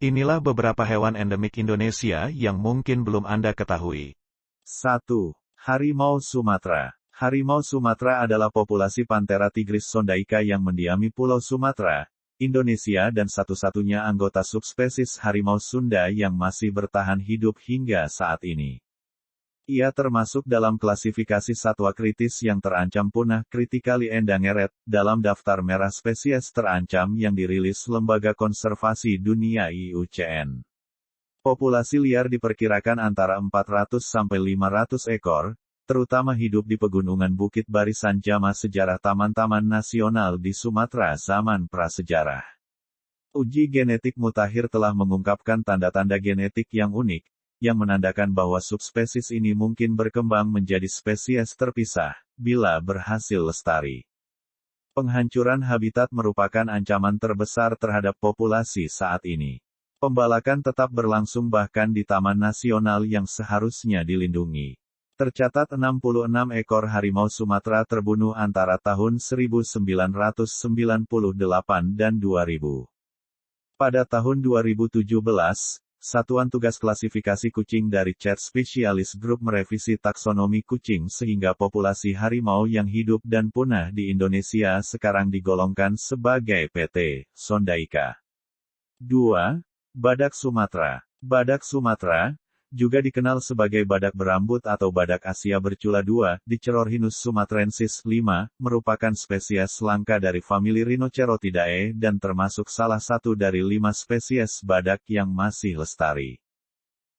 Inilah beberapa hewan endemik Indonesia yang mungkin belum Anda ketahui. 1. Harimau Sumatera. Harimau Sumatera adalah populasi Panthera tigris sondaica yang mendiami Pulau Sumatera, Indonesia dan satu-satunya anggota subspesies harimau Sunda yang masih bertahan hidup hingga saat ini. Ia termasuk dalam klasifikasi satwa kritis yang terancam punah critically endangered dalam daftar merah spesies terancam yang dirilis Lembaga Konservasi Dunia IUCN. Populasi liar diperkirakan antara 400 sampai 500 ekor, terutama hidup di pegunungan Bukit Barisan Jama Sejarah Taman-Taman Nasional di Sumatera zaman prasejarah. Uji genetik mutakhir telah mengungkapkan tanda-tanda genetik yang unik, yang menandakan bahwa subspesies ini mungkin berkembang menjadi spesies terpisah, bila berhasil lestari. Penghancuran habitat merupakan ancaman terbesar terhadap populasi saat ini. Pembalakan tetap berlangsung bahkan di taman nasional yang seharusnya dilindungi. Tercatat 66 ekor harimau Sumatera terbunuh antara tahun 1998 dan 2000. Pada tahun 2017, Satuan Tugas Klasifikasi Kucing dari Cat Specialist Group merevisi taksonomi kucing sehingga populasi harimau yang hidup dan punah di Indonesia sekarang digolongkan sebagai PT Sondaica. 2. Badak Sumatera. Badak Sumatera, juga dikenal sebagai badak berambut atau badak Asia bercula 2, Dicerorhinus sumatrensis 5, merupakan spesies langka dari famili Rhinocerotidae dan termasuk salah satu dari 5 spesies badak yang masih lestari.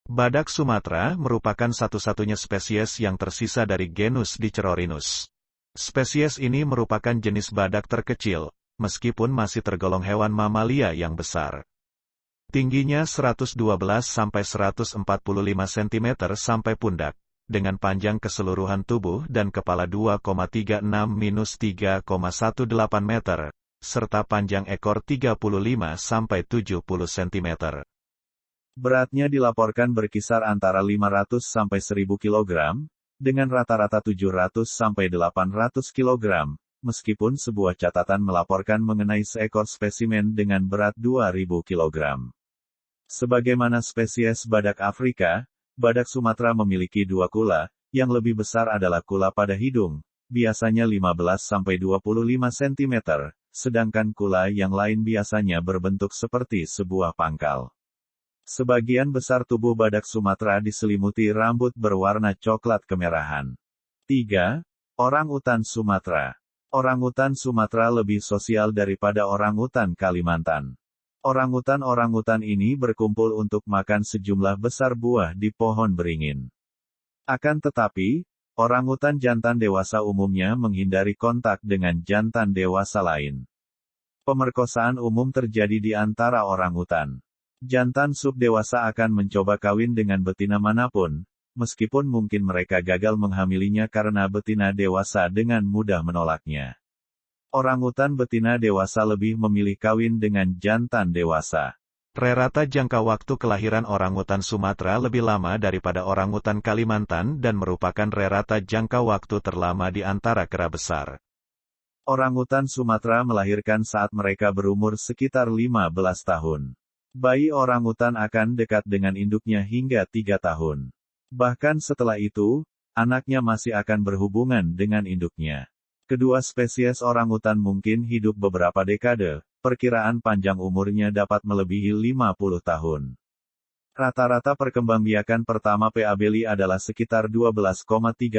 Badak Sumatera merupakan satu-satunya spesies yang tersisa dari genus Dicerorhinus. Spesies ini merupakan jenis badak terkecil, meskipun masih tergolong hewan mamalia yang besar. Tingginya 112 sampai 145 cm sampai pundak, dengan panjang keseluruhan tubuh dan kepala 2,36-3,18 meter, serta panjang ekor 35 sampai 70 cm. Beratnya dilaporkan berkisar antara 500 sampai 1000 kg, dengan rata-rata 700 sampai 800 kg, meskipun sebuah catatan melaporkan mengenai seekor spesimen dengan berat 2000 kg. Sebagaimana spesies badak Afrika, badak Sumatera memiliki 2 kula, yang lebih besar adalah kula pada hidung, biasanya 15-25 cm, sedangkan kula yang lain biasanya berbentuk seperti sebuah pangkal. Sebagian besar tubuh badak Sumatera diselimuti rambut berwarna coklat kemerahan. 3. Orang-utan Sumatera. Orang-utan Sumatera lebih sosial daripada orang-utan Kalimantan. Orang-utan ini berkumpul untuk makan sejumlah besar buah di pohon beringin. Akan tetapi, orang-utan jantan dewasa umumnya menghindari kontak dengan jantan dewasa lain. Pemerkosaan umum terjadi di antara orang-utan. Jantan subdewasa akan mencoba kawin dengan betina manapun, meskipun mungkin mereka gagal menghamilinya karena betina dewasa dengan mudah menolaknya. Orangutan betina dewasa lebih memilih kawin dengan jantan dewasa. Rata jangka waktu kelahiran orangutan Sumatera lebih lama daripada orangutan Kalimantan dan merupakan rata jangka waktu terlama di antara kera besar. Orangutan Sumatera melahirkan saat mereka berumur sekitar 15 tahun. Bayi orangutan akan dekat dengan induknya hingga 3 tahun. Bahkan setelah itu, anaknya masih akan berhubungan dengan induknya. Kedua spesies orangutan mungkin hidup beberapa dekade, perkiraan panjang umurnya dapat melebihi 50 tahun. Rata-rata perkembangbiakan pertama P. abeli adalah sekitar 12,3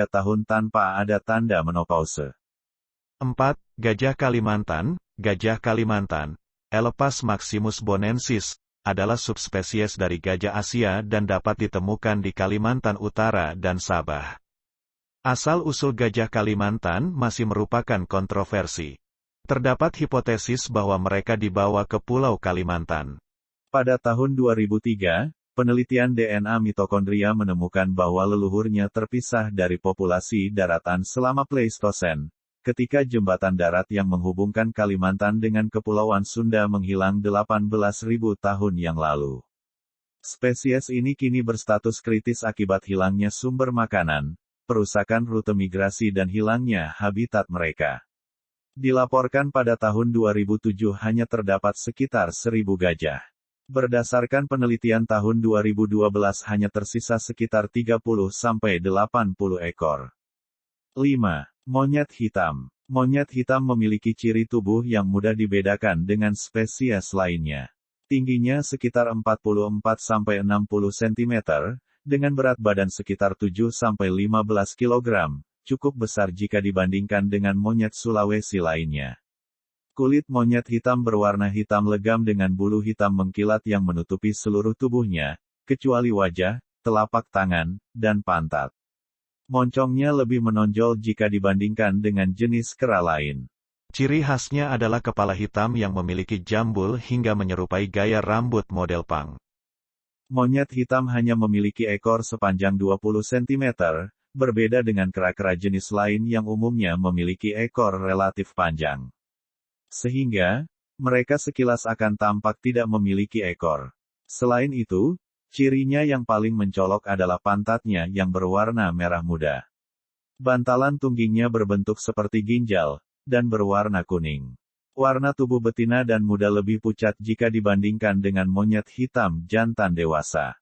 tahun tanpa ada tanda menopause. 4. Gajah Kalimantan. Gajah Kalimantan, Elephas maximus bonensis, adalah subspesies dari gajah Asia dan dapat ditemukan di Kalimantan Utara dan Sabah. Asal-usul gajah Kalimantan masih merupakan kontroversi. Terdapat hipotesis bahwa mereka dibawa ke Pulau Kalimantan. Pada tahun 2003, penelitian DNA mitokondria menemukan bahwa leluhurnya terpisah dari populasi daratan selama Pleistosen, ketika jembatan darat yang menghubungkan Kalimantan dengan Kepulauan Sunda menghilang 18.000 tahun yang lalu. Spesies ini kini berstatus kritis akibat hilangnya sumber makanan, perusakan rute migrasi dan hilangnya habitat mereka. Dilaporkan pada tahun 2007 hanya terdapat sekitar 1000 gajah. Berdasarkan penelitian tahun 2012 hanya tersisa sekitar 30-80 ekor. 5. Monyet hitam. Monyet hitam memiliki ciri tubuh yang mudah dibedakan dengan spesies lainnya. Tingginya sekitar 44-60 cm, dengan berat badan sekitar 7-15 kg, cukup besar jika dibandingkan dengan monyet Sulawesi lainnya. Kulit monyet hitam berwarna hitam legam dengan bulu hitam mengkilat yang menutupi seluruh tubuhnya, kecuali wajah, telapak tangan, dan pantat. Moncongnya lebih menonjol jika dibandingkan dengan jenis kera lain. Ciri khasnya adalah kepala hitam yang memiliki jambul hingga menyerupai gaya rambut model punk. Monyet hitam hanya memiliki ekor sepanjang 20 cm, berbeda dengan kera-kera jenis lain yang umumnya memiliki ekor relatif panjang. Sehingga, mereka sekilas akan tampak tidak memiliki ekor. Selain itu, cirinya yang paling mencolok adalah pantatnya yang berwarna merah muda. Bantalan tunggingnya berbentuk seperti ginjal, dan berwarna kuning. Warna tubuh betina dan muda lebih pucat jika dibandingkan dengan monyet hitam jantan dewasa.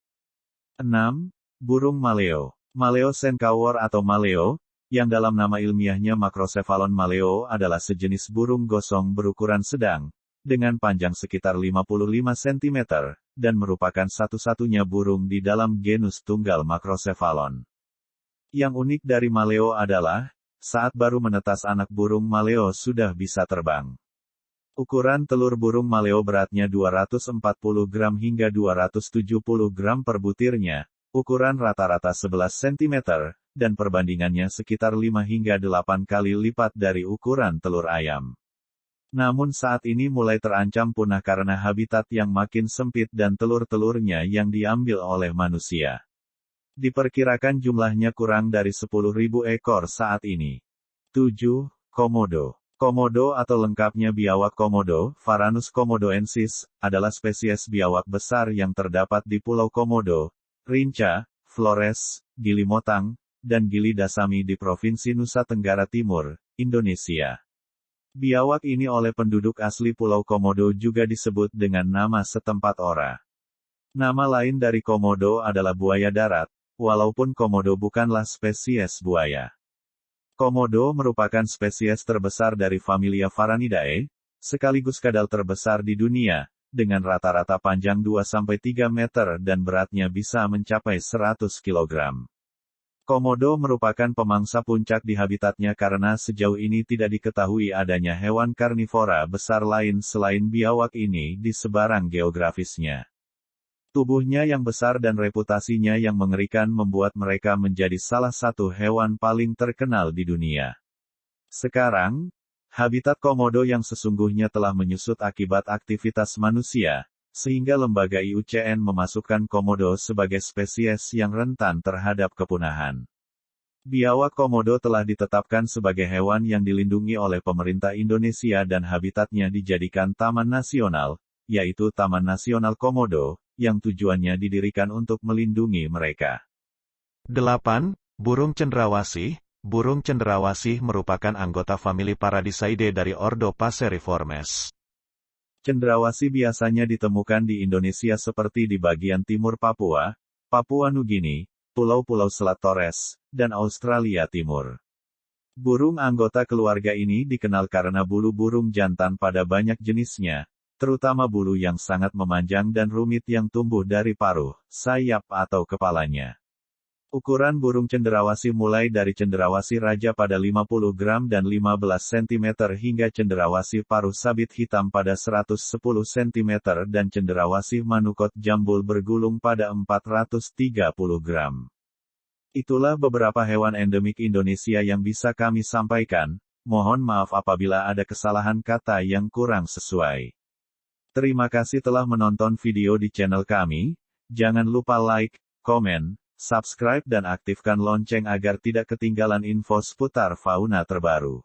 6. Burung maleo. Maleo senkawor atau maleo, yang dalam nama ilmiahnya Macrocephalon maleo adalah sejenis burung gosong berukuran sedang, dengan panjang sekitar 55 cm, dan merupakan satu-satunya burung di dalam genus tunggal Macrocephalon. Yang unik dari maleo adalah, saat baru menetas anak burung maleo sudah bisa terbang. Ukuran telur burung maleo beratnya 240 gram hingga 270 gram per butirnya, ukuran rata-rata 11 cm, dan perbandingannya sekitar 5 hingga 8 kali lipat dari ukuran telur ayam. Namun saat ini mulai terancam punah karena habitat yang makin sempit dan telur-telurnya yang diambil oleh manusia. Diperkirakan jumlahnya kurang dari 10.000 ekor saat ini. 7. Komodo. Komodo atau lengkapnya biawak komodo, Varanus komodoensis, adalah spesies biawak besar yang terdapat di Pulau Komodo, Rinca, Flores, Gili Motang, dan Gili Dasami di Provinsi Nusa Tenggara Timur, Indonesia. Biawak ini oleh penduduk asli Pulau Komodo juga disebut dengan nama setempat ora. Nama lain dari komodo adalah buaya darat, walaupun komodo bukanlah spesies buaya. Komodo merupakan spesies terbesar dari familia Varanidae, sekaligus kadal terbesar di dunia, dengan rata-rata panjang 2-3 meter dan beratnya bisa mencapai 100 kg. Komodo merupakan pemangsa puncak di habitatnya karena sejauh ini tidak diketahui adanya hewan karnivora besar lain selain biawak ini di sebarang geografisnya. Tubuhnya yang besar dan reputasinya yang mengerikan membuat mereka menjadi salah satu hewan paling terkenal di dunia. Sekarang, habitat komodo yang sesungguhnya telah menyusut akibat aktivitas manusia, sehingga lembaga IUCN memasukkan komodo sebagai spesies yang rentan terhadap kepunahan. Biawak komodo telah ditetapkan sebagai hewan yang dilindungi oleh pemerintah Indonesia dan habitatnya dijadikan taman nasional, yaitu Taman Nasional Komodo, yang tujuannya didirikan untuk melindungi mereka. 8. Burung cendrawasih. Burung cendrawasih merupakan anggota famili Paradiseidae dari ordo Passeriformes. Cendrawasih biasanya ditemukan di Indonesia seperti di bagian timur Papua, Papua Nugini, Pulau-Pulau Selat Torres, dan Australia Timur. Burung anggota keluarga ini dikenal karena bulu burung jantan pada banyak jenisnya, terutama bulu yang sangat memanjang dan rumit yang tumbuh dari paruh, sayap atau kepalanya. Ukuran burung cendrawasih mulai dari cendrawasih raja pada 50 gram dan 15 cm hingga cendrawasih paruh sabit hitam pada 110 cm dan cendrawasih manukot jambul bergulung pada 430 gram. Itulah beberapa hewan endemik Indonesia yang bisa kami sampaikan, mohon maaf apabila ada kesalahan kata yang kurang sesuai. Terima kasih telah menonton video di channel kami, jangan lupa like, komen, subscribe dan aktifkan lonceng agar tidak ketinggalan info seputar fauna terbaru.